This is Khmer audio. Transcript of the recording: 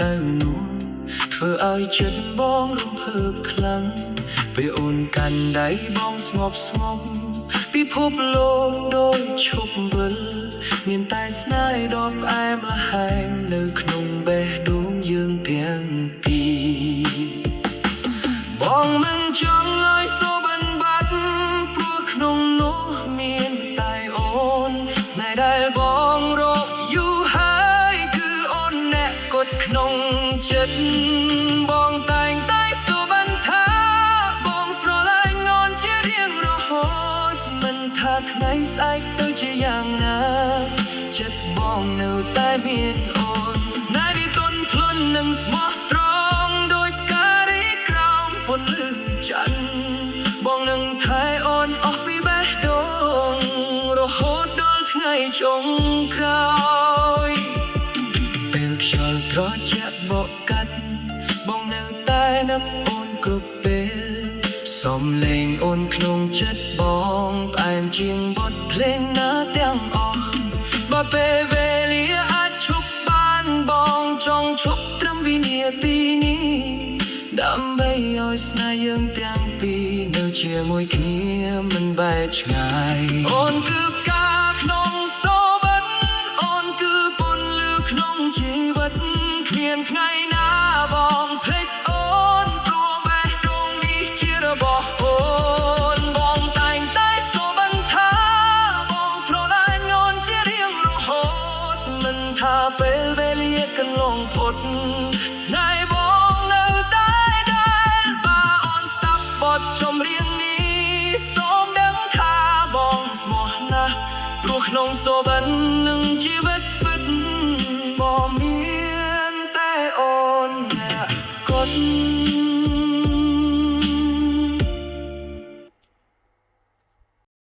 ទៅនោះធ្វើឲ្យចិត្តបងរំភើបខ្លាំងពេលអូនកាន់ដៃបងស្ងប់ស្ងប់ពិភពលោកដូចឈប់វិលមានតែស្នេហ៍ដ៏ផ្អែមល្ហែមនៅក្នុងបេះដូងយើងទាំងពីរបងមិនចង់ឲ្យសូវបានបាត់ព្រោះក្នុងនោះមានតែអូនស្នេហ៍ដែលបងរកយូរហើយគឺអូនអ្នកកត់ក្នុងចិត្តបងតែងតែសូវបានថាបងស្រឡាញ់អូនជារៀងរហូតមិនថាថ្ងៃស្អែកទៅជាយ៉ាងណាចិត្តបងនៅតែមានអូនស្នេហ៍នេះទន់ភ្លន់និងស្មោះត្រង់ដោយការរីកក្រោមពន្លឺច័ន្ទបងនឹងថែអូនអស់ពីបេះដូងរហូតដល់ថ្ងៃចុងក្រោយពេលខ្យល់ត្រជាក់បក់កាត់បងនៅតែនឹកអូនគ្រប់ពេលសំឡេងអូនក្នុងចិត្តបងផ្អែមជាងបទភ្លេងណាទាំងអស់បើពេលវេលាអាចឈប់បានបងចង់ឈប់ត្រឹមវិនាទីនេះដើម្បីឲ្យស្នេហ៍យើងទាំងពីរនៅជាមួយគ្នាមិនបែកឆ្ងាយអូនគឺផ្កាក្នុងសូវិតអូនគឺពន្លឺក្នុងជីវិតគ្មានថ្ងៃណាបង